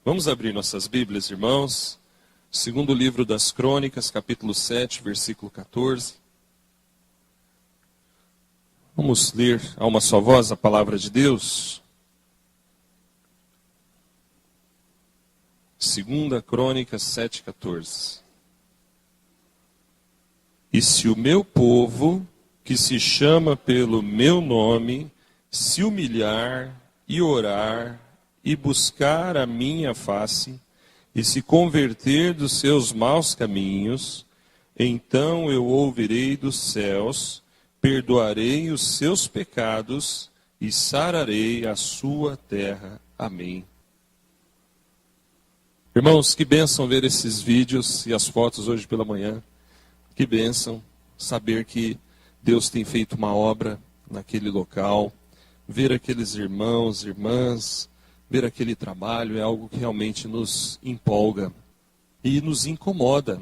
Vamos abrir nossas Bíblias, irmãos. Segundo livro das Crônicas, capítulo 7, versículo 14. Vamos ler a uma só voz a palavra de Deus. Segunda Crônicas 7, 14. E se o meu povo, que se chama pelo meu nome, se humilhar e orar e buscar a minha face, e se converter dos seus maus caminhos, então eu ouvirei dos céus, perdoarei os seus pecados e sararei a sua terra. Amém. Irmãos, que bênção ver esses vídeos e as fotos hoje pela manhã. Que bênção saber que Deus tem feito uma obra naquele local. Ver aqueles irmãos, irmãs, ver aquele trabalho é algo que realmente nos empolga e nos incomoda.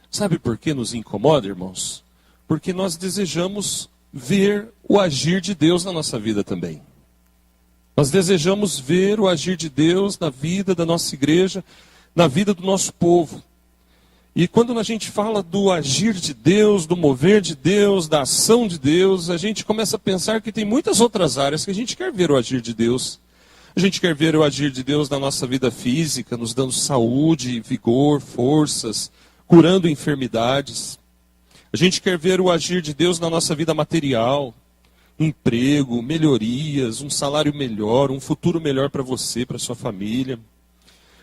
Sabe por que nos incomoda, irmãos? Porque nós desejamos ver o agir de Deus na nossa vida também. Nós desejamos ver o agir de Deus na vida da nossa igreja, na vida do nosso povo. E quando a gente fala do agir de Deus, do mover de Deus, da ação de Deus, a gente começa a pensar que tem muitas outras áreas que a gente quer ver o agir de Deus. A gente quer ver o agir de Deus na nossa vida física, nos dando saúde, vigor, forças, curando enfermidades. A gente quer ver o agir de Deus na nossa vida material, emprego, melhorias, um salário melhor, um futuro melhor para você, para sua família.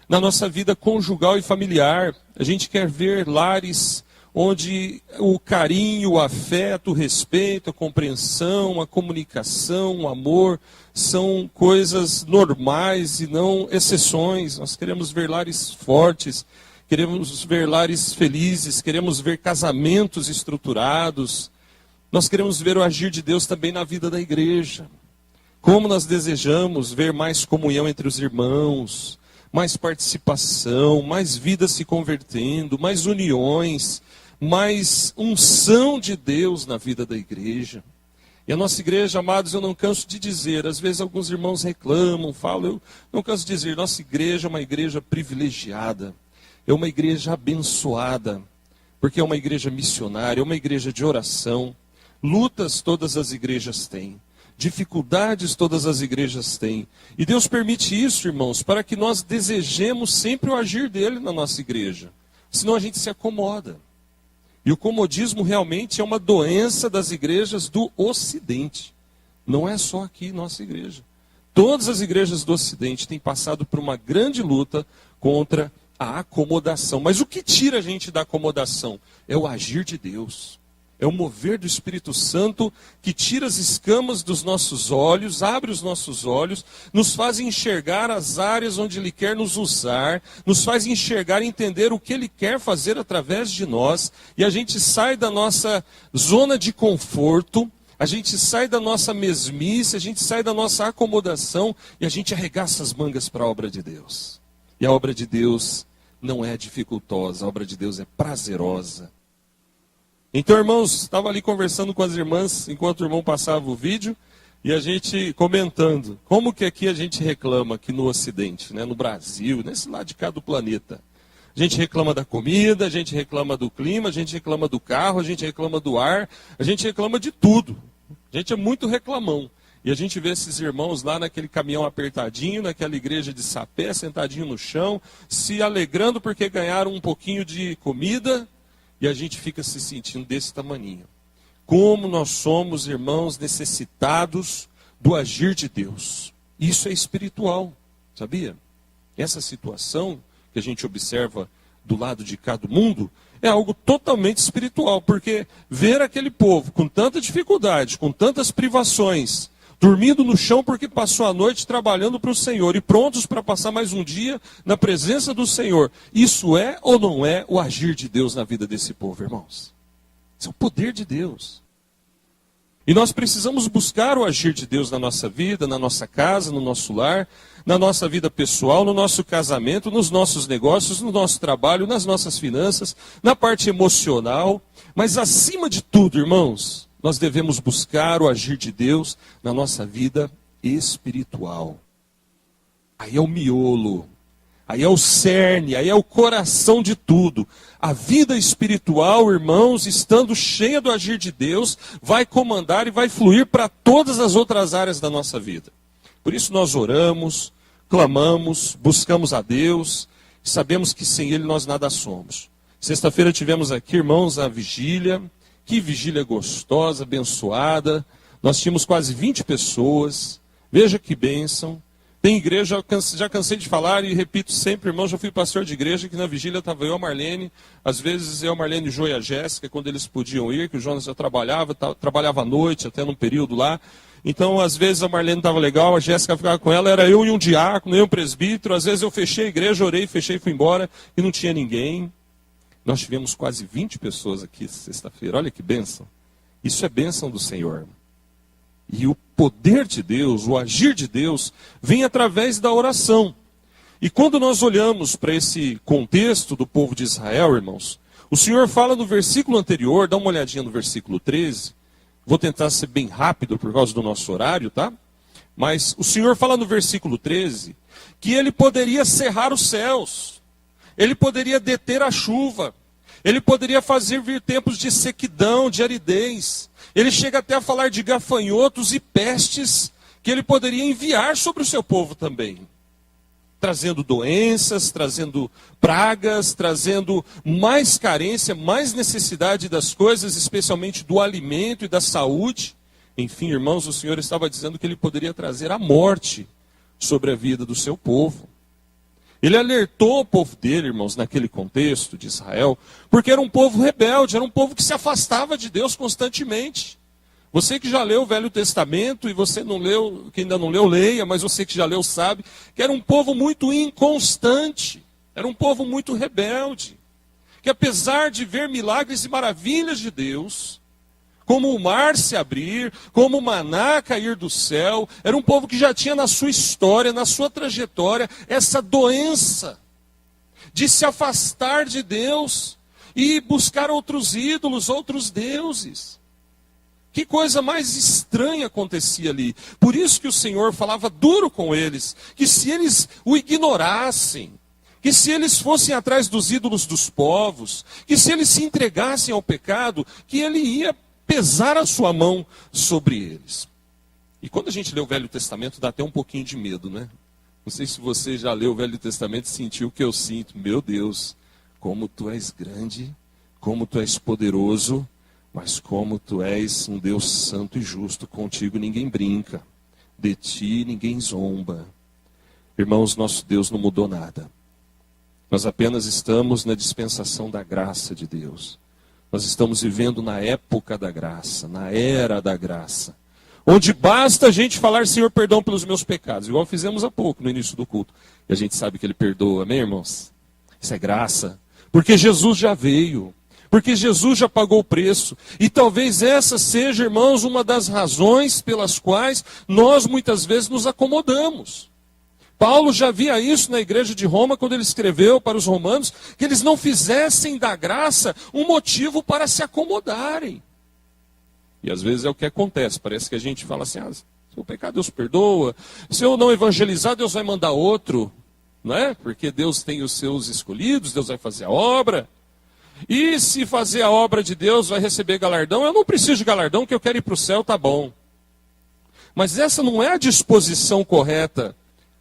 Na nossa vida conjugal e familiar, a gente quer ver lares onde o carinho, o afeto, o respeito, a compreensão, a comunicação, o amor são coisas normais e não exceções. Nós queremos ver lares fortes, queremos ver lares felizes, queremos ver casamentos estruturados. Nós queremos ver o agir de Deus também na vida da igreja. Como nós desejamos ver mais comunhão entre os irmãos, mais participação, mais vidas se convertendo, mais uniões, mais unção de Deus na vida da igreja. E a nossa igreja, amados, eu não canso de dizer, às vezes alguns irmãos reclamam, falam, eu não canso de dizer, nossa igreja é uma igreja privilegiada, é uma igreja abençoada, porque é uma igreja missionária, é uma igreja de oração. Lutas todas as igrejas têm. Dificuldades todas as igrejas têm. E Deus permite isso, irmãos, para que nós desejemos sempre o agir dele na nossa igreja. Senão a gente se acomoda. E o comodismo realmente é uma doença das igrejas do Ocidente. Não é só aqui nossa igreja. Todas as igrejas do Ocidente têm passado por uma grande luta contra a acomodação. Mas o que tira a gente da acomodação? É o agir de Deus. É o mover do Espírito Santo que tira as escamas dos nossos olhos, abre os nossos olhos, nos faz enxergar as áreas onde Ele quer nos usar, nos faz enxergar e entender o que Ele quer fazer através de nós, e a gente sai da nossa zona de conforto, a gente sai da nossa mesmice, a gente sai da nossa acomodação e a gente arregaça as mangas para a obra de Deus. E a obra de Deus não é dificultosa, a obra de Deus é prazerosa. Então, irmãos, estava ali conversando com as irmãs enquanto o irmão passava o vídeo e a gente comentando como que aqui a gente reclama aqui no Ocidente, né, no Brasil, nesse lado de cá do planeta. A gente reclama da comida, a gente reclama do clima, a gente reclama do carro, a gente reclama do ar, a gente reclama de tudo. A gente é muito reclamão. E a gente vê esses irmãos lá naquele caminhão apertadinho, naquela igreja de sapé, sentadinho no chão, se alegrando porque ganharam um pouquinho de comida. E a gente fica se sentindo desse tamaninho. Como nós somos, irmãos, necessitados do agir de Deus. Isso é espiritual, sabia? Essa situação que a gente observa do lado de cá do mundo é algo totalmente espiritual. Porque ver aquele povo com tanta dificuldade, com tantas privações, dormindo no chão porque passou a noite trabalhando para o Senhor e prontos para passar mais um dia na presença do Senhor. Isso é ou não é o agir de Deus na vida desse povo, irmãos? Isso é o poder de Deus. E nós precisamos buscar o agir de Deus na nossa vida, na nossa casa, no nosso lar, na nossa vida pessoal, no nosso casamento, nos nossos negócios, no nosso trabalho, nas nossas finanças, na parte emocional. Mas acima de tudo, irmãos, nós devemos buscar o agir de Deus na nossa vida espiritual. Aí é o miolo. Aí é o cerne, aí é o coração de tudo. A vida espiritual, irmãos, estando cheia do agir de Deus, vai comandar e vai fluir para todas as outras áreas da nossa vida. Por isso nós oramos, clamamos, buscamos a Deus, e sabemos que sem Ele nós nada somos. Sexta-feira tivemos aqui, irmãos, a vigília. Que vigília gostosa, abençoada. Nós tínhamos quase 20 pessoas. Veja que bênção. Tem igreja, já cansei de falar e repito sempre, irmãos, já fui pastor de igreja, que na vigília estava eu, a Marlene, às vezes eu, a Marlene, o Jô e a Jéssica, quando eles podiam ir, que o Jonas já trabalhava à noite, até num período lá. Então, às vezes a Marlene estava legal, a Jéssica ficava com ela, era eu e um diácono, eu e um presbítero, às vezes eu fechei a igreja, orei, fechei e fui embora, e não tinha ninguém. Nós tivemos quase 20 pessoas aqui sexta-feira, olha que bênção. Isso é bênção do Senhor. E o poder de Deus, o agir de Deus, vem através da oração. E quando nós olhamos para esse contexto do povo de Israel, irmãos, o Senhor fala no versículo anterior, dá uma olhadinha no versículo 13, vou tentar ser bem rápido por causa do nosso horário, tá? Mas o Senhor fala no versículo 13, que Ele poderia cerrar os céus, Ele poderia deter a chuva, Ele poderia fazer vir tempos de sequidão, de aridez. Ele chega até a falar de gafanhotos e pestes que ele poderia enviar sobre o seu povo também. Trazendo doenças, trazendo pragas, trazendo mais carência, mais necessidade das coisas, especialmente do alimento e da saúde. Enfim, irmãos, o Senhor estava dizendo que ele poderia trazer a morte sobre a vida do seu povo. Ele alertou o povo dele, irmãos, naquele contexto de Israel, porque era um povo rebelde, era um povo que se afastava de Deus constantemente. Você que já leu o Velho Testamento, e você não leu, que ainda não leu, leia, mas você que já leu sabe, que era um povo muito inconstante, era um povo muito rebelde, que apesar de ver milagres e maravilhas de Deus, como o mar se abrir, como o maná cair do céu, era um povo que já tinha na sua história, na sua trajetória, essa doença de se afastar de Deus e buscar outros ídolos, outros deuses. Que coisa mais estranha acontecia ali. Por isso que o Senhor falava duro com eles, que se eles o ignorassem, que se eles fossem atrás dos ídolos dos povos, que se eles se entregassem ao pecado, que ele ia pesar a sua mão sobre eles. E quando a gente lê o Velho Testamento, dá até um pouquinho de medo, né? Não sei se você já leu o Velho Testamento e sentiu o que eu sinto. Meu Deus, como tu és grande, como tu és poderoso, mas como tu és um Deus santo e justo, contigo ninguém brinca, de ti ninguém zomba. Irmãos, nosso Deus não mudou nada. Nós apenas estamos na dispensação da graça de Deus. Nós estamos vivendo na época da graça, na era da graça, onde basta a gente falar, Senhor, perdão pelos meus pecados, igual fizemos há pouco no início do culto. E a gente sabe que Ele perdoa, amém, irmãos? Isso é graça, porque Jesus já veio, porque Jesus já pagou o preço. E talvez essa seja, irmãos, uma das razões pelas quais nós muitas vezes nos acomodamos. Paulo já via isso na igreja de Roma, quando ele escreveu para os romanos, que eles não fizessem da graça um motivo para se acomodarem. E às vezes é o que acontece, parece que a gente fala assim, se eu pecar, Deus perdoa, se eu não evangelizar, Deus vai mandar outro, não é? Porque Deus tem os seus escolhidos, Deus vai fazer a obra, e se fazer a obra de Deus vai receber galardão, eu não preciso de galardão, que eu quero ir para o céu, tá bom. Mas essa não é a disposição correta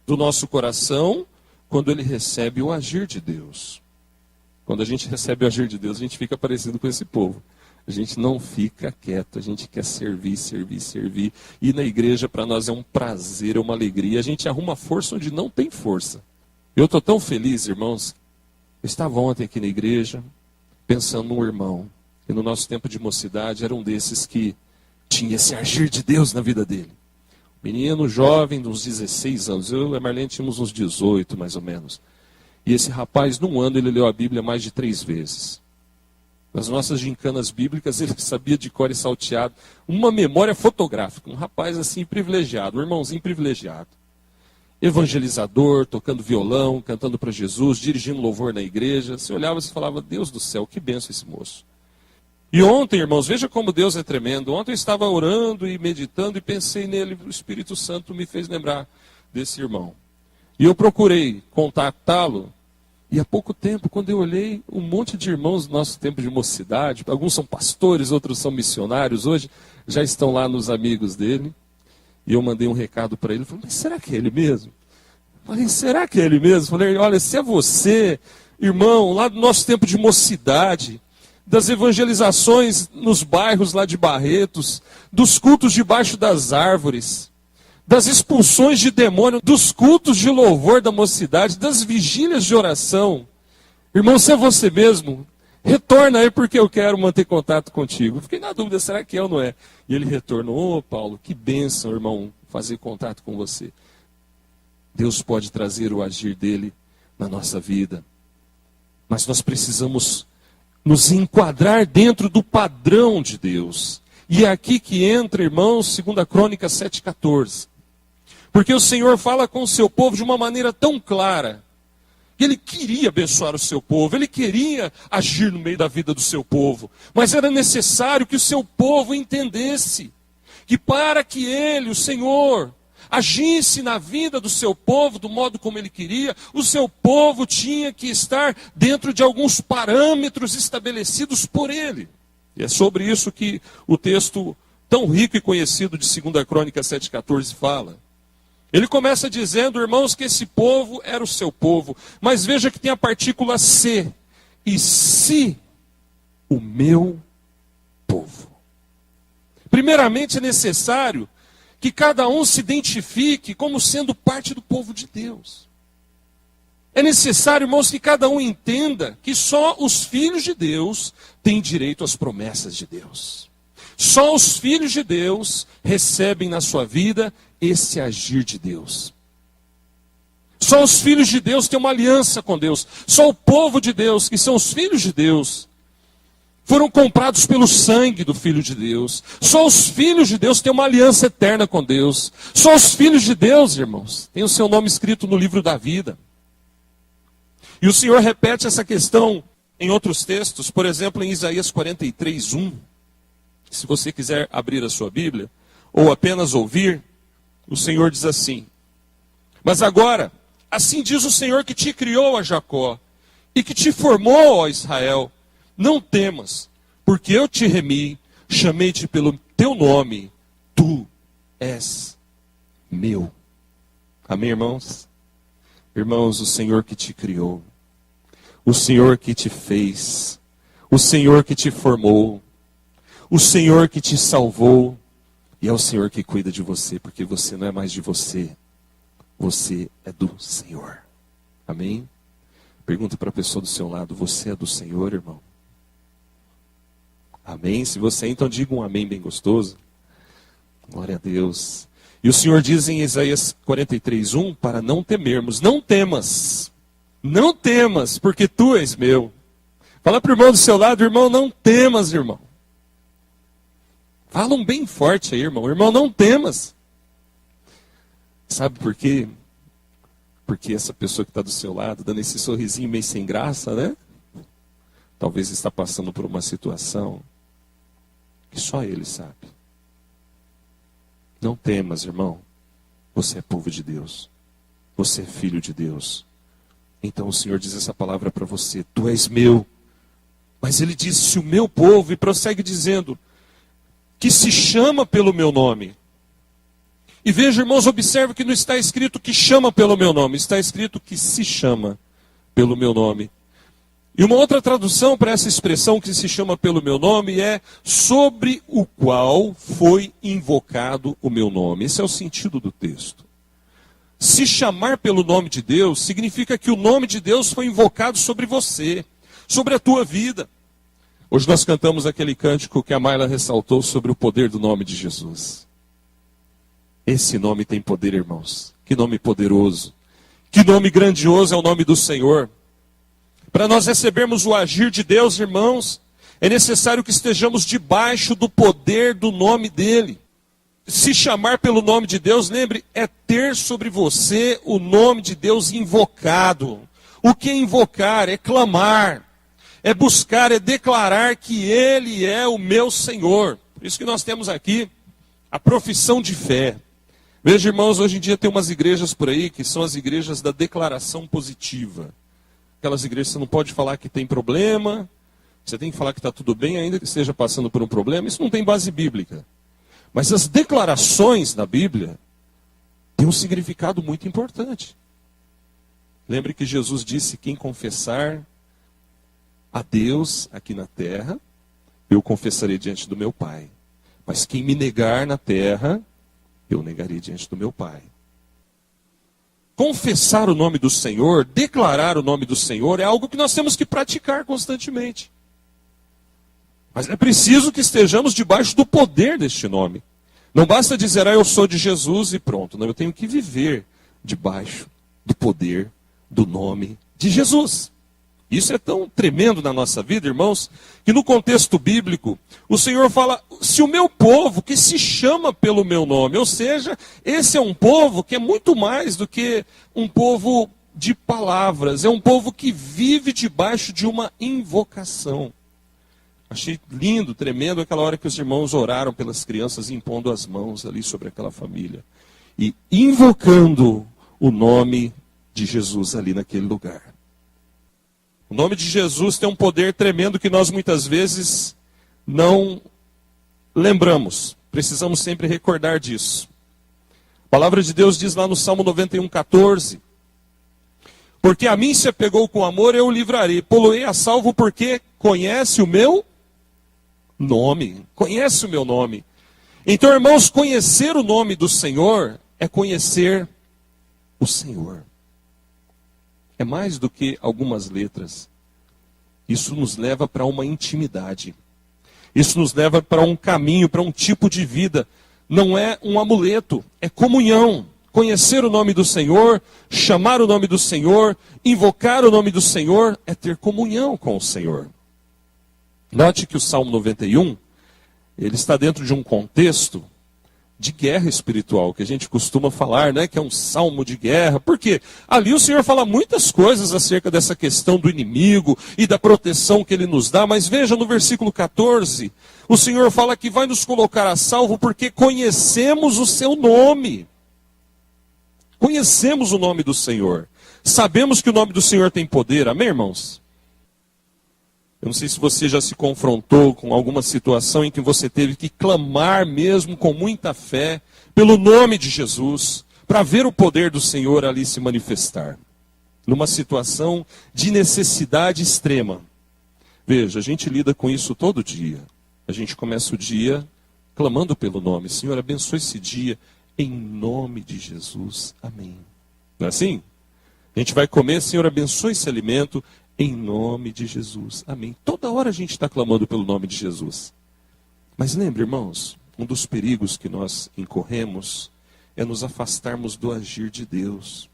do nosso coração, quando ele recebe o agir de Deus. Quando a gente recebe o agir de Deus, a gente fica parecido com esse povo. A gente não fica quieto, a gente quer servir, servir, servir. E na igreja para nós é um prazer, é uma alegria. A gente arruma força onde não tem força. Eu estou tão feliz, irmãos. Eu estava ontem aqui na igreja, pensando num irmão. E no nosso tempo de mocidade, era um desses que tinha esse agir de Deus na vida dele. Menino jovem, de uns 16 anos. Eu e a Marlene tínhamos uns 18, mais ou menos. E esse rapaz, num ano, ele leu a Bíblia mais de 3 vezes. Nas nossas gincanas bíblicas, ele sabia de cor e salteado. Uma memória fotográfica. Um rapaz assim, privilegiado. Um irmãozinho privilegiado. Evangelizador, tocando violão, cantando para Jesus, dirigindo louvor na igreja. Você olhava e falava, Deus do céu, que benção esse moço. E ontem, irmãos, veja como Deus é tremendo. Ontem eu estava orando e meditando e pensei nele. O Espírito Santo me fez lembrar desse irmão. E eu procurei contatá-lo, e há pouco tempo, quando eu olhei, um monte de irmãos do nosso tempo de mocidade, alguns são pastores, outros são missionários, hoje já estão lá nos amigos dele, e eu mandei um recado para ele, falei, mas será que é ele mesmo? Falei, será que é ele mesmo? Falei, olha, se é você, irmão, lá do nosso tempo de mocidade, das evangelizações nos bairros lá de Barretos, dos cultos debaixo das árvores, das expulsões de demônio, dos cultos de louvor da mocidade, das vigílias de oração. Irmão, se é você mesmo, retorna aí porque eu quero manter contato contigo. Fiquei na dúvida, será que é ou não é? E ele retornou, Paulo, que bênção, irmão, fazer contato com você. Deus pode trazer o agir dele na nossa vida. Mas nós precisamos nos enquadrar dentro do padrão de Deus. E é aqui que entra, irmãos, 2 Crônicas 7,14. Porque o Senhor fala com o seu povo de uma maneira tão clara. Que Ele queria abençoar o seu povo, Ele queria agir no meio da vida do seu povo. Mas era necessário que o seu povo entendesse que para que Ele, o Senhor, agisse na vida do seu povo do modo como Ele queria, o seu povo tinha que estar dentro de alguns parâmetros estabelecidos por Ele. E é sobre isso que o texto tão rico e conhecido de 2 Crônicas 7,14 fala. Ele começa dizendo, irmãos, que esse povo era o seu povo. Mas veja que tem a partícula se. E se o meu povo. Primeiramente é necessário que cada um se identifique como sendo parte do povo de Deus. É necessário, irmãos, que cada um entenda que só os filhos de Deus têm direito às promessas de Deus. Só os filhos de Deus recebem na sua vida esse agir de Deus. Só os filhos de Deus têm uma aliança com Deus. Só o povo de Deus, que são os filhos de Deus, foram comprados pelo sangue do Filho de Deus. Só os filhos de Deus têm uma aliança eterna com Deus. Só os filhos de Deus, irmãos, têm o seu nome escrito no livro da vida. E o Senhor repete essa questão em outros textos, por exemplo, em Isaías 43:1. Se você quiser abrir a sua Bíblia, ou apenas ouvir, o Senhor diz assim: mas agora, assim diz o Senhor que te criou, a Jacó, e que te formou, ó Israel, não temas, porque eu te remi, chamei-te pelo teu nome, tu és meu. Amém, irmãos? Irmãos, o Senhor que te criou, o Senhor que te fez, o Senhor que te formou, o Senhor que te salvou, e é o Senhor que cuida de você, porque você não é mais de você, você é do Senhor. Amém? Pergunta para a pessoa do seu lado, você é do Senhor, irmão? Amém? Se você é, então diga um amém bem gostoso. Glória a Deus. E o Senhor diz em Isaías 43:1, para não temermos, não temas, porque tu és meu. Fala para o irmão do seu lado, irmão, não temas, irmão. Falam bem forte aí, irmão. Irmão, não temas. Sabe por quê? Porque essa pessoa que está do seu lado, dando esse sorrisinho meio sem graça, né? Talvez está passando por uma situação que só ele sabe. Não temas, irmão. Você é povo de Deus. Você é filho de Deus. Então o Senhor diz essa palavra para você. Tu és meu. Mas ele diz, se o meu povo, e prossegue dizendo, que se chama pelo meu nome. E veja, irmãos, observe que não está escrito que chama pelo meu nome. Está escrito que se chama pelo meu nome. E uma outra tradução para essa expressão que se chama pelo meu nome é sobre o qual foi invocado o meu nome. Esse é o sentido do texto. Se chamar pelo nome de Deus significa que o nome de Deus foi invocado sobre você, sobre a tua vida. Hoje nós cantamos aquele cântico que a Mayla ressaltou sobre o poder do nome de Jesus. Esse nome tem poder, irmãos. Que nome poderoso. Que nome grandioso é o nome do Senhor. Para nós recebermos o agir de Deus, irmãos, é necessário que estejamos debaixo do poder do nome dEle. Se chamar pelo nome de Deus, lembre, é ter sobre você o nome de Deus invocado. O que é invocar? É clamar. É buscar, é declarar que Ele é o meu Senhor. Por isso que nós temos aqui a profissão de fé. Veja, irmãos, hoje em dia tem umas igrejas por aí que são as igrejas da declaração positiva. Aquelas igrejas que você não pode falar que tem problema, você tem que falar que está tudo bem, ainda que esteja passando por um problema. Isso não tem base bíblica. Mas as declarações na Bíblia têm um significado muito importante. Lembre que Jesus disse: quem confessar a Deus aqui na terra, eu confessarei diante do meu Pai. Mas quem me negar na terra, eu negarei diante do meu Pai. Confessar o nome do Senhor, declarar o nome do Senhor, é algo que nós temos que praticar constantemente. Mas é preciso que estejamos debaixo do poder deste nome. Não basta dizer, eu sou de Jesus e pronto. Não, eu tenho que viver debaixo do poder do nome de Jesus. Isso é tão tremendo na nossa vida, irmãos, que no contexto bíblico, o Senhor fala, se o meu povo que se chama pelo meu nome, ou seja, esse é um povo que é muito mais do que um povo de palavras, é um povo que vive debaixo de uma invocação. Achei lindo, tremendo, aquela hora que os irmãos oraram pelas crianças, impondo as mãos ali sobre aquela família. E invocando o nome de Jesus ali naquele lugar. O nome de Jesus tem um poder tremendo que nós muitas vezes não lembramos. Precisamos sempre recordar disso. A palavra de Deus diz lá no Salmo 91:14. Porque a mim se apegou com amor, eu o livrarei. Poloei a salvo porque conhece o meu nome. Conhece o meu nome. Então, irmãos, conhecer o nome do Senhor é conhecer o Senhor. É mais do que algumas letras. Isso nos leva para uma intimidade. Isso nos leva para um caminho, para um tipo de vida. Não é um amuleto, é comunhão. Conhecer o nome do Senhor, chamar o nome do Senhor, invocar o nome do Senhor, é ter comunhão com o Senhor. Note que o Salmo 91, ele está dentro de um contexto de guerra espiritual, que a gente costuma falar, né, que é um salmo de guerra. Por quê? Ali o Senhor fala muitas coisas acerca dessa questão do inimigo e da proteção que ele nos dá, mas veja no versículo 14, o Senhor fala que vai nos colocar a salvo porque conhecemos o seu nome. Conhecemos o nome do Senhor. Sabemos que o nome do Senhor tem poder. Amém, irmãos? Eu não sei se você já se confrontou com alguma situação em que você teve que clamar mesmo com muita fé pelo nome de Jesus, para ver o poder do Senhor ali se manifestar. Numa situação de necessidade extrema. Veja, a gente lida com isso todo dia. A gente começa o dia clamando pelo nome. Senhor, abençoe esse dia em nome de Jesus. Amém. Não é assim? A gente vai comer, Senhor, abençoe esse alimento em nome de Jesus. Amém. Toda hora a gente está clamando pelo nome de Jesus. Mas lembre, irmãos, um dos perigos que nós incorremos é nos afastarmos do agir de Deus.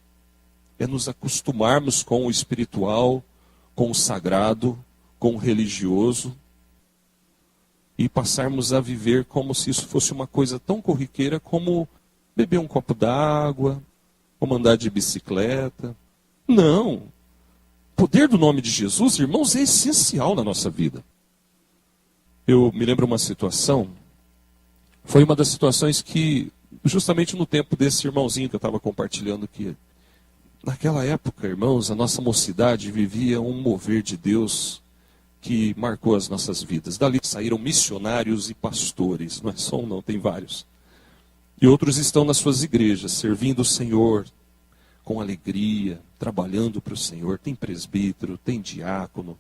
É nos acostumarmos com o espiritual, com o sagrado, com o religioso. E passarmos a viver como se isso fosse uma coisa tão corriqueira como beber um copo d'água, ou andar de bicicleta. Não. O poder do nome de Jesus, irmãos, é essencial na nossa vida. Eu me lembro uma situação, foi uma das situações que, justamente no tempo desse irmãozinho que eu estava compartilhando aqui, naquela época, irmãos, a nossa mocidade vivia um mover de Deus que marcou as nossas vidas. Dali saíram missionários e pastores, não é só um não, tem vários. E outros estão nas suas igrejas, servindo o Senhor, com alegria, trabalhando para o Senhor. Tem presbítero, tem diácono.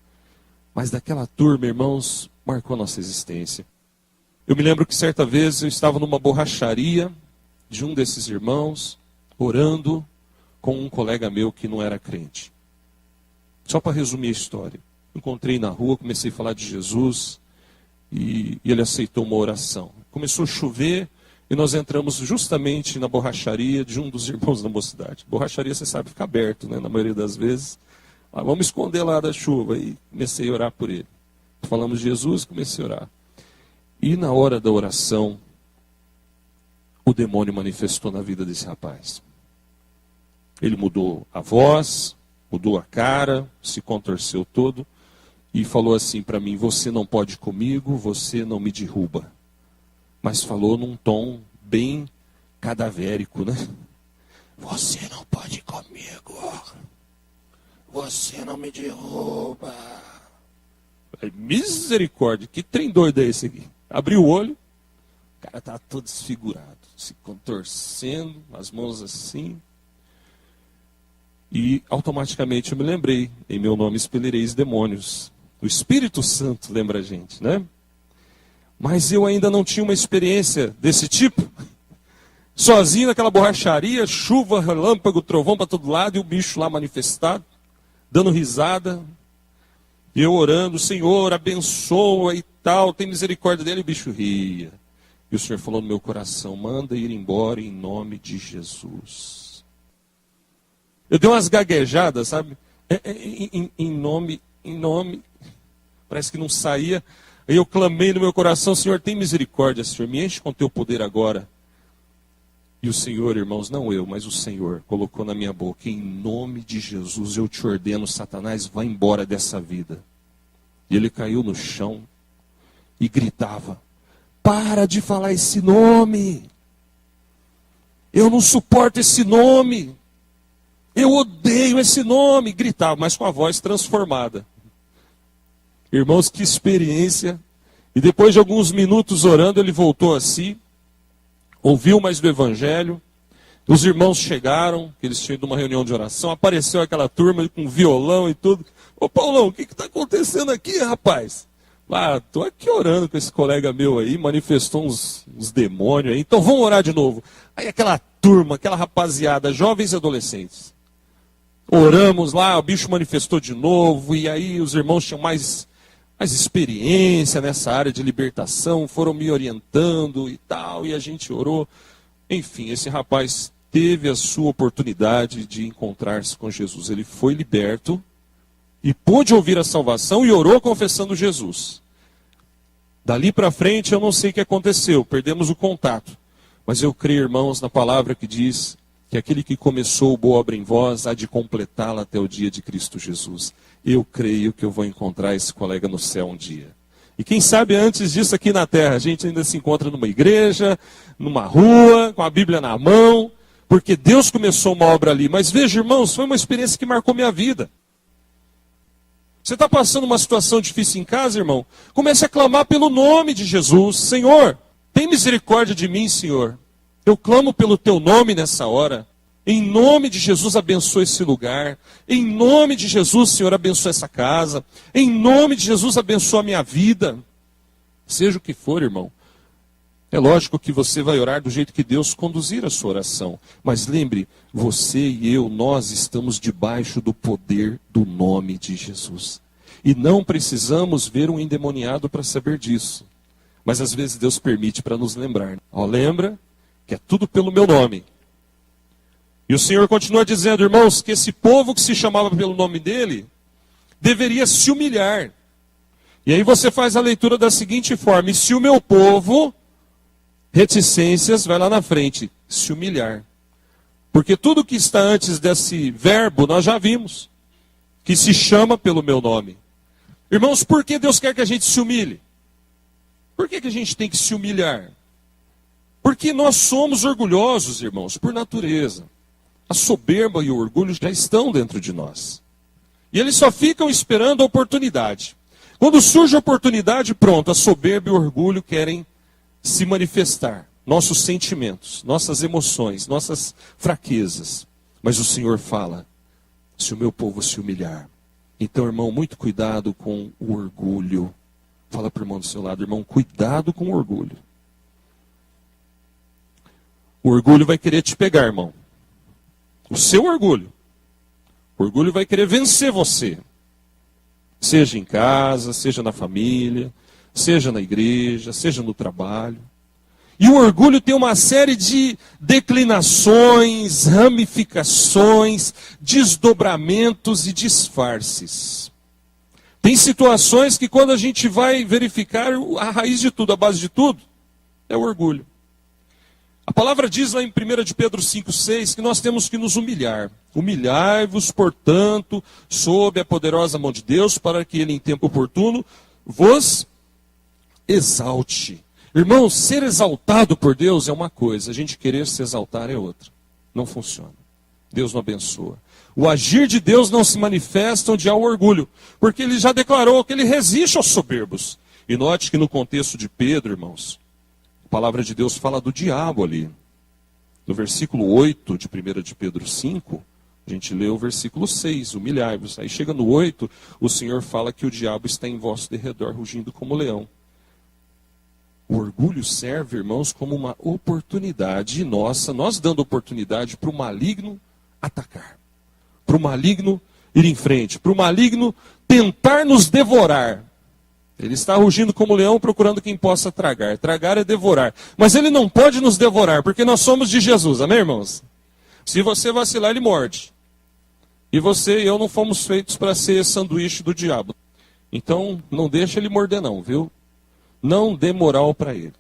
Mas daquela turma, irmãos, marcou a nossa existência. Eu me lembro que certa vez eu estava numa borracharia de um desses irmãos, orando com um colega meu que não era crente. Só para resumir a história. Encontrei na rua, comecei a falar de Jesus e ele aceitou uma oração. Começou a chover. E nós entramos justamente na borracharia de um dos irmãos da mocidade. Borracharia, você sabe, fica aberto, né, na maioria das vezes. Vamos esconder lá da chuva. E comecei a orar por ele. Falamos de Jesus, comecei a orar. E na hora da oração, o demônio manifestou na vida desse rapaz. Ele mudou a voz, mudou a cara, se contorceu todo e falou assim para mim: você não pode comigo, você não me derruba. Mas falou num tom bem cadavérico, né? Você não pode ir comigo. Você não me derruba. Misericórdia, que trem doido é esse aqui? Abriu o olho, o cara tá todo desfigurado, se contorcendo, as mãos assim. E automaticamente eu me lembrei, em meu nome expelireis demônios. O Espírito Santo lembra a gente, né? Mas eu ainda não tinha uma experiência desse tipo. Sozinho naquela borracharia, chuva, relâmpago, trovão para todo lado, e o bicho lá manifestado, dando risada. E eu orando, Senhor, abençoa e tal, tem misericórdia dele, e o bicho ria. E o Senhor falou no meu coração, manda ir embora em nome de Jesus. Eu dei umas gaguejadas, sabe? Em nome, parece que não saía. Aí eu clamei no meu coração, Senhor, tem misericórdia, Senhor, me enche com teu poder agora. E o Senhor, irmãos, não eu, mas o Senhor, colocou na minha boca, em nome de Jesus, eu te ordeno, Satanás, vai embora dessa vida. E ele caiu no chão e gritava, para de falar esse nome. Eu não suporto esse nome. Eu odeio esse nome. Gritava, mas com a voz transformada. Irmãos, que experiência. E depois de alguns minutos orando, ele voltou a si. Ouviu mais do Evangelho, os irmãos chegaram, eles tinham ido uma reunião de oração, apareceu aquela turma com violão e tudo. Ô Paulão, o que está acontecendo aqui, rapaz? Ah, estou aqui orando com esse colega meu aí, manifestou uns demônios aí, então vamos orar de novo. Aí aquela turma, aquela rapaziada, jovens e adolescentes. Oramos lá, o bicho manifestou de novo, e aí os irmãos tinham mais experiência nessa área de libertação, foram me orientando e tal, e a gente orou. Enfim, esse rapaz teve a sua oportunidade de encontrar-se com Jesus. Ele foi liberto e pôde ouvir a salvação e orou confessando Jesus. Dali para frente eu não sei o que aconteceu, perdemos o contato. Mas eu creio, irmãos, na palavra que diz que aquele que começou boa obra em vós há de completá-la até o dia de Cristo Jesus. Eu creio que eu vou encontrar esse colega no céu um dia. E quem sabe antes disso aqui na terra, a gente ainda se encontra numa igreja, numa rua, com a Bíblia na mão, porque Deus começou uma obra ali. Mas veja, irmãos, foi uma experiência que marcou minha vida. Você está passando uma situação difícil em casa, irmão? Comece a clamar pelo nome de Jesus. Senhor, tem misericórdia de mim, Senhor. Eu clamo pelo teu nome nessa hora. Em nome de Jesus, abençoa esse lugar. Em nome de Jesus, Senhor, abençoa essa casa. Em nome de Jesus, abençoa a minha vida. Seja o que for, irmão. É lógico que você vai orar do jeito que Deus conduzir a sua oração. Mas lembre, você e eu, nós estamos debaixo do poder do nome de Jesus. E não precisamos ver um endemoniado para saber disso. Mas às vezes Deus permite para nos lembrar. Ó, lembra que é tudo pelo meu nome. E o Senhor continua dizendo, irmãos, que esse povo que se chamava pelo nome dele, deveria se humilhar. E aí você faz a leitura da seguinte forma, e se o meu povo, reticências, vai lá na frente, se humilhar. Porque tudo que está antes desse verbo, nós já vimos, que se chama pelo meu nome. Irmãos, por que Deus quer que a gente se humilhe? Por que a gente tem que se humilhar? Porque nós somos orgulhosos, irmãos, por natureza. A soberba e o orgulho já estão dentro de nós. E eles só ficam esperando a oportunidade. Quando surge a oportunidade, pronto, a soberba e o orgulho querem se manifestar. Nossos sentimentos, nossas emoções, nossas fraquezas. Mas o Senhor fala, se o meu povo se humilhar. Então, irmão, muito cuidado com o orgulho. Fala para o irmão do seu lado, irmão, cuidado com o orgulho. O orgulho vai querer te pegar, irmão. O seu orgulho. O orgulho vai querer vencer você. Seja em casa, seja na família, seja na igreja, seja no trabalho. E o orgulho tem uma série de declinações, ramificações, desdobramentos e disfarces. Tem situações que quando a gente vai verificar, a raiz de tudo, a base de tudo, é o orgulho. A palavra diz lá em 1 de Pedro 5,6 que nós temos que nos humilhar. Humilhai-vos, portanto, sob a poderosa mão de Deus, para que ele em tempo oportuno vos exalte. Irmãos, ser exaltado por Deus é uma coisa, a gente querer se exaltar é outra. Não funciona. Deus não abençoa. O agir de Deus não se manifesta onde há o orgulho, porque ele já declarou que ele resiste aos soberbos. E note que no contexto de Pedro, irmãos, a palavra de Deus fala do diabo ali. No versículo 8 de 1 de Pedro 5, a gente lê o versículo 6, humilhai-vos. Aí chega no 8, o Senhor fala que o diabo está em vosso derredor, rugindo como leão. O orgulho serve, irmãos, como uma oportunidade nossa, nós dando oportunidade para o maligno atacar, para o maligno ir em frente, para o maligno tentar nos devorar. Ele está rugindo como leão, procurando quem possa tragar. Tragar é devorar. Mas ele não pode nos devorar, porque nós somos de Jesus, amém, irmãos? Se você vacilar, ele morde. E você e eu não fomos feitos para ser sanduíche do diabo. Então, não deixa ele morder não, viu? Não dê moral para ele.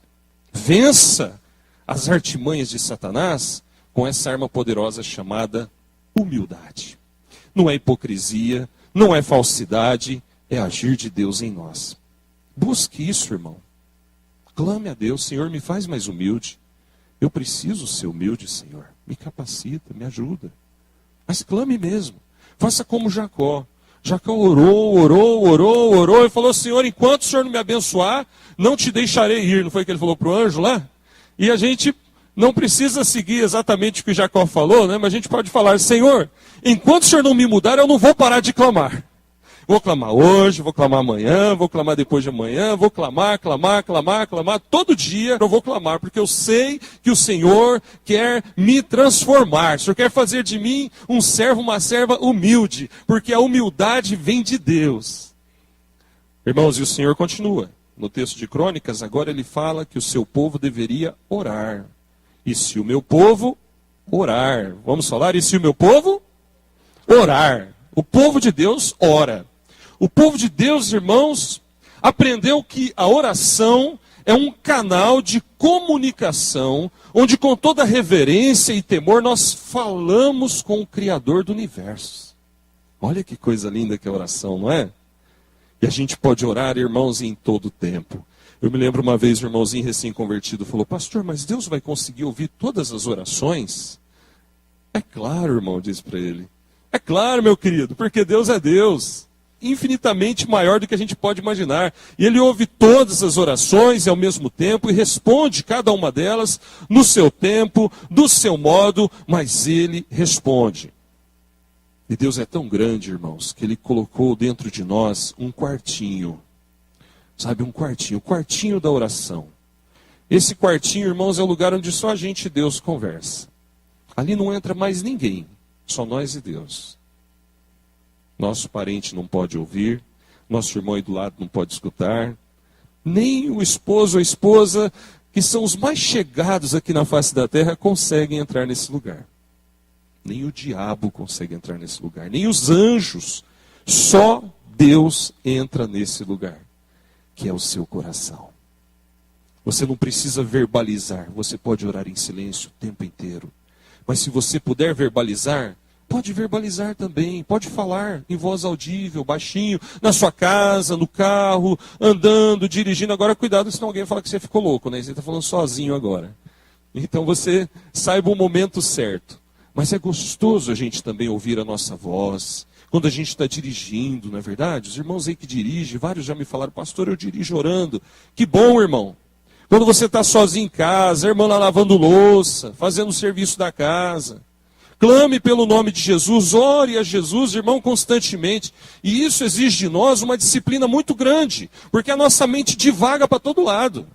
Vença as artimanhas de Satanás com essa arma poderosa chamada humildade. Não é hipocrisia, não é falsidade, é agir de Deus em nós. Busque isso, irmão. Clame a Deus, Senhor, me faz mais humilde. Eu preciso ser humilde, Senhor. Me capacita, me ajuda. Mas clame mesmo. Faça como Jacó. Jacó orou e falou, Senhor, enquanto o Senhor não me abençoar, não te deixarei ir. Não foi o que ele falou para o anjo lá? E a gente não precisa seguir exatamente o que Jacó falou, né? Mas a gente pode falar, Senhor, enquanto o Senhor não me mudar, eu não vou parar de clamar. Vou clamar hoje, vou clamar amanhã, vou clamar depois de amanhã, vou clamar, todo dia eu vou clamar, porque eu sei que o Senhor quer me transformar, o Senhor quer fazer de mim um servo, uma serva humilde, porque a humildade vem de Deus. Irmãos, e o Senhor continua, no texto de Crônicas, agora ele fala que o seu povo deveria orar. E se o meu povo orar, vamos falar, e se o meu povo orar, o povo de Deus ora. O povo de Deus, irmãos, aprendeu que a oração é um canal de comunicação, onde com toda reverência e temor nós falamos com o Criador do universo. Olha que coisa linda que é a oração, não é? E a gente pode orar, irmãos, em todo tempo. Eu me lembro uma vez, um irmãozinho recém-convertido falou, pastor, mas Deus vai conseguir ouvir todas as orações? É claro, irmão, disse para ele. É claro, meu querido, porque Deus é Deus. Infinitamente maior do que a gente pode imaginar. E Ele ouve todas as orações ao mesmo tempo e responde cada uma delas no seu tempo, do seu modo, mas Ele responde. E Deus é tão grande, irmãos, que Ele colocou dentro de nós um quartinho. Sabe, um quartinho, o quartinho da oração. Esse quartinho, irmãos, é o lugar onde só a gente e Deus conversa. Ali não entra mais ninguém, só nós e Deus. Nosso parente não pode ouvir, nosso irmão aí do lado não pode escutar, nem o esposo ou a esposa, que são os mais chegados aqui na face da terra, conseguem entrar nesse lugar. Nem o diabo consegue entrar nesse lugar, nem os anjos. Só Deus entra nesse lugar, que é o seu coração. Você não precisa verbalizar, você pode orar em silêncio o tempo inteiro. Mas se você puder verbalizar, pode verbalizar também, pode falar em voz audível, baixinho, na sua casa, no carro, andando, dirigindo. Agora cuidado, senão alguém fala que você ficou louco, né? Você está falando sozinho agora. Então você saiba o momento certo. Mas é gostoso a gente também ouvir a nossa voz, quando a gente está dirigindo, não é verdade? Os irmãos aí que dirigem, vários já me falaram, pastor, eu dirijo orando. Que bom, irmão. Quando você está sozinho em casa, a irmã lá lavando louça, fazendo o serviço da casa. Clame pelo nome de Jesus, ore a Jesus, irmão, constantemente. E isso exige de nós uma disciplina muito grande, porque a nossa mente divaga para todo lado.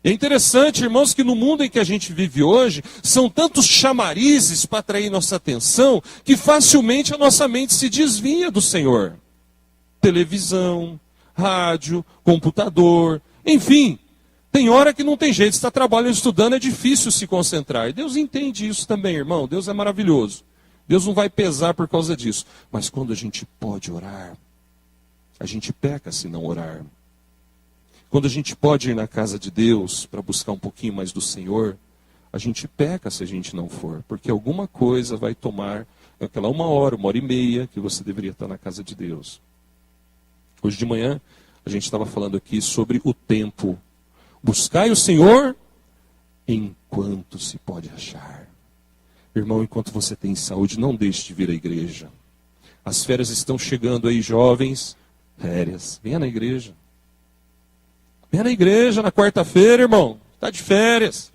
É interessante, irmãos, que no mundo em que a gente vive hoje, são tantos chamarizes para atrair nossa atenção, que facilmente a nossa mente se desvia do Senhor. Televisão, rádio, computador, enfim. Tem hora que não tem jeito, você está trabalhando, estudando, é difícil se concentrar. E Deus entende isso também, irmão. Deus é maravilhoso. Deus não vai pesar por causa disso. Mas quando a gente pode orar, a gente peca se não orar. Quando a gente pode ir na casa de Deus para buscar um pouquinho mais do Senhor, a gente peca se a gente não for. Porque alguma coisa vai tomar aquela 1 hora, 1 hora e meia que você deveria estar na casa de Deus. Hoje de manhã, a gente estava falando aqui sobre o tempo. Buscai o Senhor enquanto se pode achar. Irmão, enquanto você tem saúde, não deixe de vir à igreja. As férias estão chegando aí, jovens. Férias. Venha na igreja. Venha na igreja na quarta-feira, irmão. Está de férias.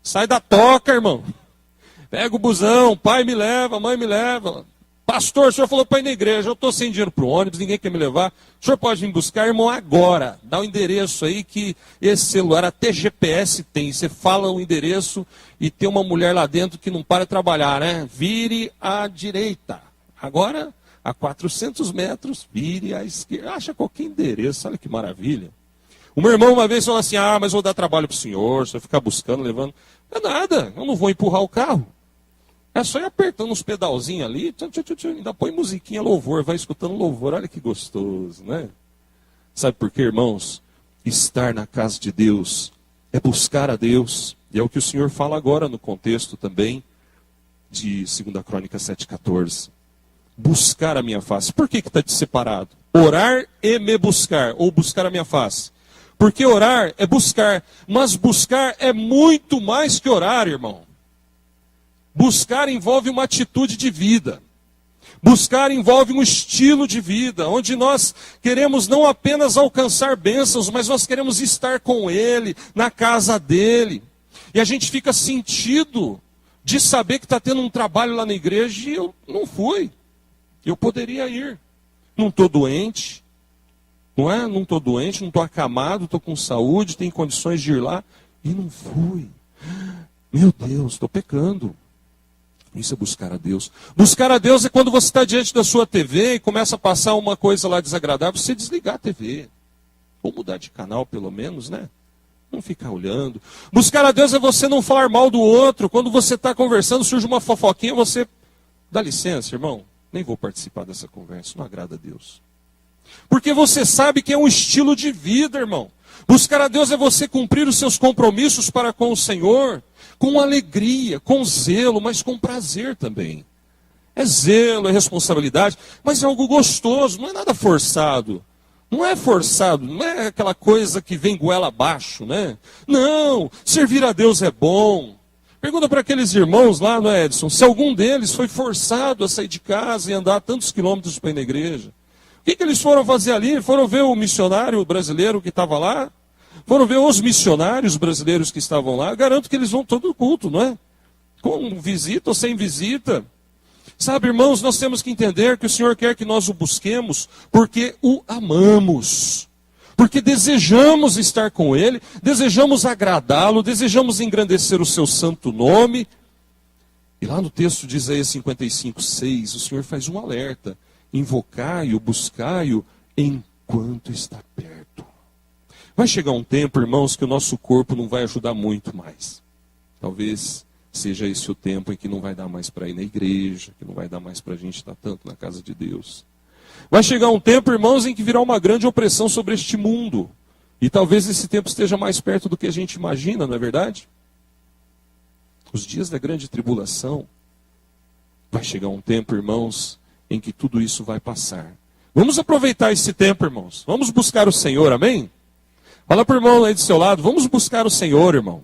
Sai da toca, irmão. Pega o busão, pai me leva, mãe me leva. Pastor, o senhor falou para ir na igreja, eu estou sem dinheiro para o ônibus, ninguém quer me levar. O senhor pode vir buscar, irmão, agora. Dá o endereço aí que esse celular, até GPS tem. Você fala o endereço e tem uma mulher lá dentro que não para de trabalhar, né? Vire à direita. Agora, a 400 metros, vire à esquerda. Acha qualquer endereço, olha que maravilha. O meu irmão uma vez falou assim, mas vou dar trabalho para o senhor, você vai ficar buscando, levando. Não é nada, eu não vou empurrar o carro. É só ir apertando uns pedalzinhos ali, ainda põe musiquinha, louvor, vai escutando louvor, olha que gostoso, né? Sabe por quê, irmãos? Estar na casa de Deus é buscar a Deus, e é o que o Senhor fala agora no contexto também de 2 Crônicas 7,14. Buscar a minha face. Por que está separado? Orar e me buscar, ou buscar a minha face. Porque orar é buscar, mas buscar é muito mais que orar, irmão. Buscar envolve uma atitude de vida. Buscar envolve um estilo de vida, onde nós queremos não apenas alcançar bênçãos, mas nós queremos estar com Ele, na casa dEle. E a gente fica sentido de saber que está tendo um trabalho lá na igreja e eu não fui. Eu poderia ir. Não estou doente, não é? Não estou doente, não estou acamado, estou com saúde, tenho condições de ir lá e não fui. Meu Deus, estou pecando. Isso é buscar a Deus. Buscar a Deus é quando você está diante da sua TV e começa a passar uma coisa lá desagradável, você desligar a TV. Ou mudar de canal, pelo menos, né? Não ficar olhando. Buscar a Deus é você não falar mal do outro. Quando você está conversando, surge uma fofoquinha, você... Dá licença, irmão. Nem vou participar dessa conversa. Não agrada a Deus. Porque você sabe que é um estilo de vida, irmão. Buscar a Deus é você cumprir os seus compromissos para com o Senhor, com alegria, com zelo, mas com prazer também. É zelo, é responsabilidade, mas é algo gostoso, não é nada forçado. Não é forçado, não é aquela coisa que vem goela abaixo, né? Não, servir a Deus é bom. Pergunta para aqueles irmãos lá no Edson, se algum deles foi forçado a sair de casa e andar tantos quilômetros para ir na igreja. O que eles foram fazer ali? Foram ver o missionário brasileiro que estava lá? Foram ver os missionários brasileiros que estavam lá? Garanto que eles vão todo culto, não é? Com visita ou sem visita. Sabe, irmãos, nós temos que entender que o Senhor quer que nós o busquemos porque o amamos. Porque desejamos estar com Ele, desejamos agradá-lo, desejamos engrandecer o seu santo nome. E lá no texto de Isaías 55:6, o Senhor faz um alerta. Invocai-o, buscai-o, enquanto está perto. Vai chegar um tempo, irmãos, que o nosso corpo não vai ajudar muito mais. Talvez seja esse o tempo em que não vai dar mais para ir na igreja, que não vai dar mais para a gente estar tanto na casa de Deus. Vai chegar um tempo, irmãos, em que virá uma grande opressão sobre este mundo. E talvez esse tempo esteja mais perto do que a gente imagina, não é verdade? Os dias da grande tribulação. Vai chegar um tempo, irmãos, em que tudo isso vai passar. Vamos aproveitar esse tempo, irmãos. Vamos buscar o Senhor, amém? Fala para o irmão aí do seu lado, vamos buscar o Senhor, irmão.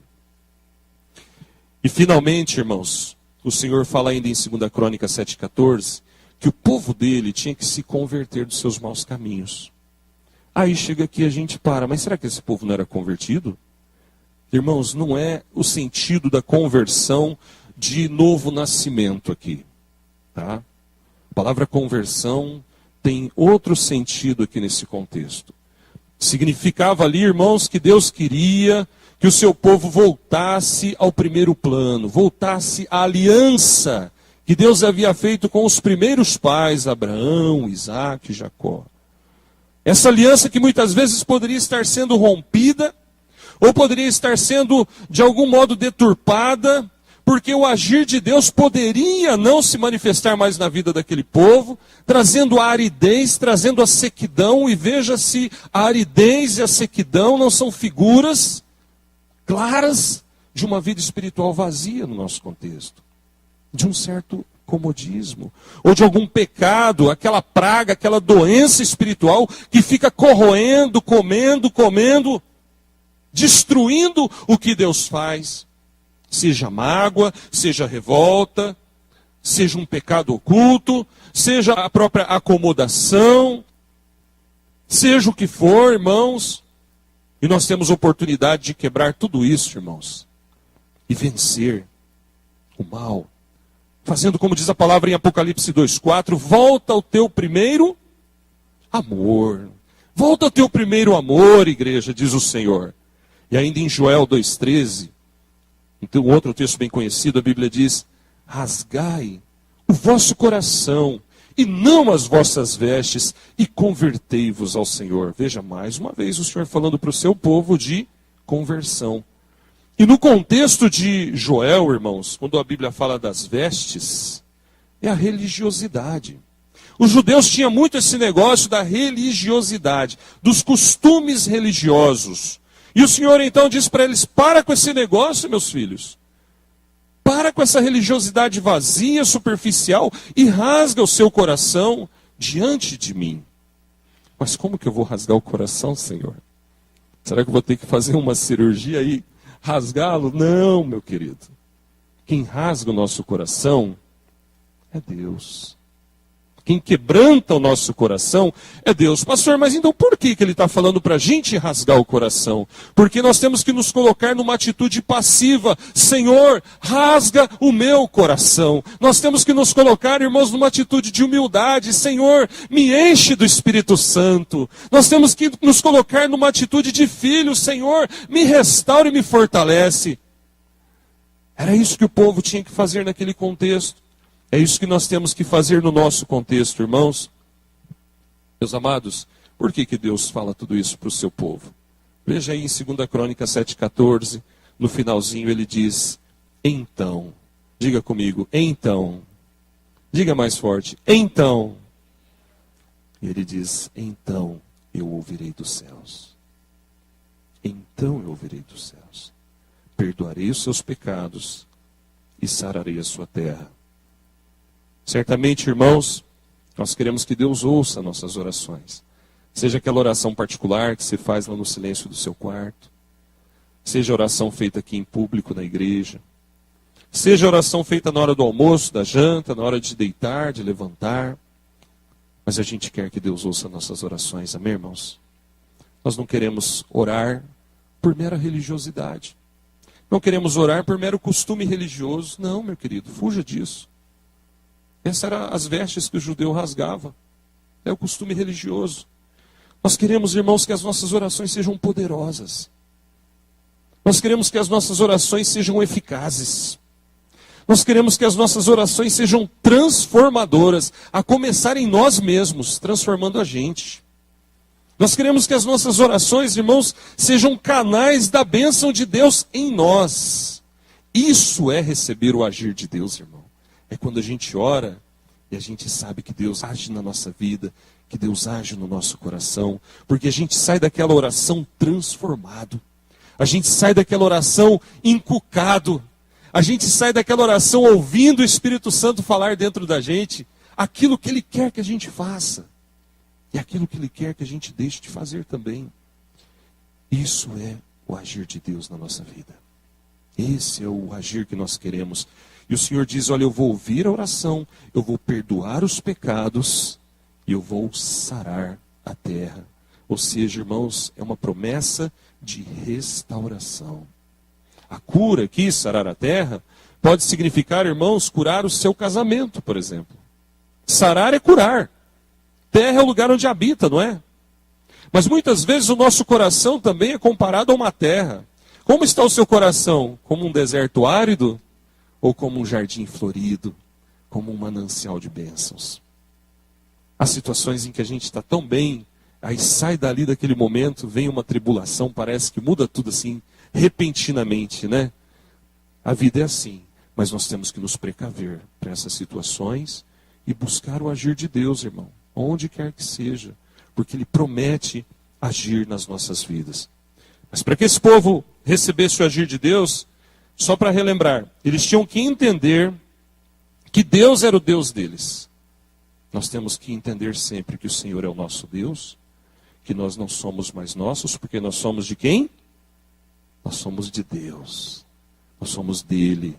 E finalmente, irmãos, o Senhor fala ainda em 2 Crônicas 7,14, que o povo dele tinha que se converter dos seus maus caminhos. Aí chega aqui a gente para, mas será que esse povo não era convertido? Irmãos, não é o sentido da conversão de novo nascimento aqui, tá? A palavra conversão tem outro sentido aqui nesse contexto. Significava ali, irmãos, que Deus queria que o seu povo voltasse ao primeiro plano, voltasse à aliança que Deus havia feito com os primeiros pais, Abraão, Isaac e Jacó. Essa aliança que muitas vezes poderia estar sendo rompida, ou poderia estar sendo de algum modo deturpada, porque o agir de Deus poderia não se manifestar mais na vida daquele povo, trazendo a aridez, trazendo a sequidão, e veja se a aridez e a sequidão não são figuras claras de uma vida espiritual vazia no nosso contexto, de um certo comodismo, ou de algum pecado, aquela praga, aquela doença espiritual que fica corroendo, comendo, destruindo o que Deus faz. Seja mágoa, seja revolta, seja um pecado oculto, seja a própria acomodação, seja o que for, irmãos. E nós temos oportunidade de quebrar tudo isso, irmãos, e vencer o mal. Fazendo como diz a palavra em Apocalipse 2:4, volta ao teu primeiro amor. Volta ao teu primeiro amor, igreja, diz o Senhor. E ainda em Joel 2:13, então outro texto bem conhecido, a Bíblia diz, rasgai o vosso coração e não as vossas vestes, e convertei-vos ao Senhor. Veja, mais uma vez o Senhor falando para o seu povo de conversão. E no contexto de Joel, irmãos, quando a Bíblia fala das vestes, é a religiosidade. Os judeus tinham muito esse negócio da religiosidade, dos costumes religiosos. E o Senhor então diz para eles, para com esse negócio, meus filhos. Para com essa religiosidade vazia, superficial, e rasga o seu coração diante de mim. Mas como que eu vou rasgar o coração, Senhor? Será que eu vou ter que fazer uma cirurgia aí, rasgá-lo? Não, meu querido. Quem rasga o nosso coração é Deus. Quem quebranta o nosso coração é Deus. Pastor, mas então por que ele está falando para a gente rasgar o coração? Porque nós temos que nos colocar numa atitude passiva. Senhor, rasga o meu coração. Nós temos que nos colocar, irmãos, numa atitude de humildade. Senhor, me enche do Espírito Santo. Nós temos que nos colocar numa atitude de filho. Senhor, me restaura e me fortalece. Era isso que o povo tinha que fazer naquele contexto. É isso que nós temos que fazer no nosso contexto, irmãos. Meus amados, por que Deus fala tudo isso para o seu povo? Veja aí em 2 Crônicas 7,14, no finalzinho ele diz, então, diga comigo, então, diga mais forte, então. E ele diz, então eu ouvirei dos céus. Então eu ouvirei dos céus. Perdoarei os seus pecados e sararei a sua terra. Certamente, irmãos, nós queremos que Deus ouça nossas orações. Seja aquela oração particular que você faz lá no silêncio do seu quarto. Seja a oração feita aqui em público na igreja. Seja a oração feita na hora do almoço, da janta, na hora de deitar, de levantar. Mas a gente quer que Deus ouça nossas orações, amém, irmãos? Nós não queremos orar por mera religiosidade. Não queremos orar por mero costume religioso. Não, meu querido, fuja disso. Essas eram as vestes que o judeu rasgava. É o costume religioso. Nós queremos, irmãos, que as nossas orações sejam poderosas. Nós queremos que as nossas orações sejam eficazes. Nós queremos que as nossas orações sejam transformadoras, a começar em nós mesmos, transformando a gente. Nós queremos que as nossas orações, irmãos, sejam canais da bênção de Deus em nós. Isso é receber o agir de Deus, irmão. É quando a gente ora e a gente sabe que Deus age na nossa vida, que Deus age no nosso coração, porque a gente sai daquela oração transformado, a gente sai daquela oração encucado, a gente sai daquela oração ouvindo o Espírito Santo falar dentro da gente aquilo que Ele quer que a gente faça e aquilo que Ele quer que a gente deixe de fazer também. Isso é o agir de Deus na nossa vida. Esse é o agir que nós queremos. E o Senhor diz, olha, eu vou ouvir a oração, eu vou perdoar os pecados e eu vou sarar a terra. Ou seja, irmãos, é uma promessa de restauração. A cura aqui, sarar a terra, pode significar, irmãos, curar o seu casamento, por exemplo. Sarar é curar. Terra é o lugar onde habita, não é? Mas muitas vezes o nosso coração também é comparado a uma terra. Como está o seu coração? Como um deserto árido? Ou como um jardim florido, como um manancial de bênçãos. Há situações em que a gente está tão bem, aí sai dali daquele momento, vem uma tribulação, parece que muda tudo assim, repentinamente, né? A vida é assim, mas nós temos que nos precaver para essas situações e buscar o agir de Deus, irmão, onde quer que seja, porque Ele promete agir nas nossas vidas. Mas para que esse povo recebesse o agir de Deus, só para relembrar, eles tinham que entender que Deus era o Deus deles. Nós temos que entender sempre que o Senhor é o nosso Deus, que nós não somos mais nossos, porque nós somos de quem? Nós somos de Deus. Nós somos dele.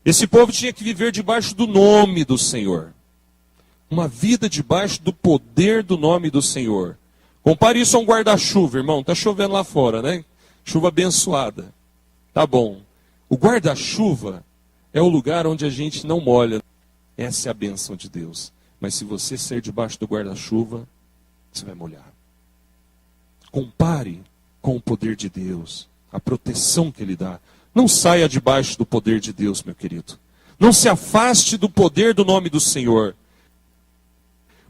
Esse povo tinha que viver debaixo do nome do Senhor. Uma vida debaixo do poder do nome do Senhor. Compare isso a um guarda-chuva, irmão. Está chovendo lá fora, né? Chuva abençoada. Tá bom. O guarda-chuva é o lugar onde a gente não molha. Essa é a bênção de Deus. Mas se você ser debaixo do guarda-chuva, você vai molhar. Compare com o poder de Deus. A proteção que Ele dá. Não saia debaixo do poder de Deus, meu querido. Não se afaste do poder do nome do Senhor.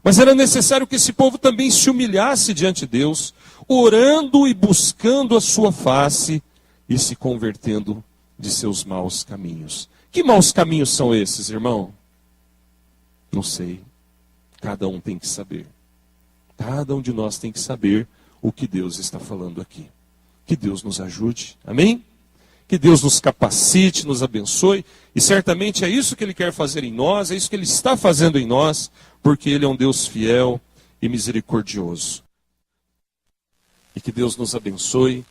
Mas era necessário que esse povo também se humilhasse diante de Deus, orando e buscando a sua face e se convertendo de seus maus caminhos. Que maus caminhos são esses, irmão? Não sei. Cada um tem que saber. Cada um de nós tem que saber o que Deus está falando aqui. Que Deus nos ajude. Amém? Que Deus nos capacite, nos abençoe. E certamente é isso que Ele quer fazer em nós, é isso que Ele está fazendo em nós, porque Ele é um Deus fiel e misericordioso. E que Deus nos abençoe.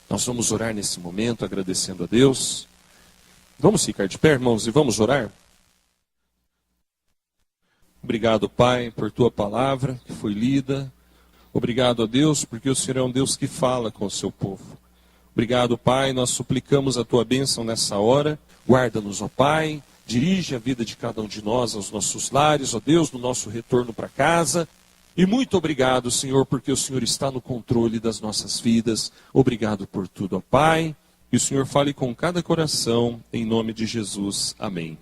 Nós vamos orar nesse momento, agradecendo a Deus. Vamos ficar de pé, irmãos, e vamos orar? Obrigado, Pai, por Tua palavra que foi lida. Obrigado a Deus, porque o Senhor é um Deus que fala com o seu povo. Obrigado, Pai, nós suplicamos a Tua bênção nessa hora. Guarda-nos, ó Pai, dirige a vida de cada um de nós aos nossos lares, ó Deus, no nosso retorno para casa. E muito obrigado, Senhor, porque o Senhor está no controle das nossas vidas. Obrigado por tudo, ó Pai. E o Senhor fale com cada coração, em nome de Jesus. Amém.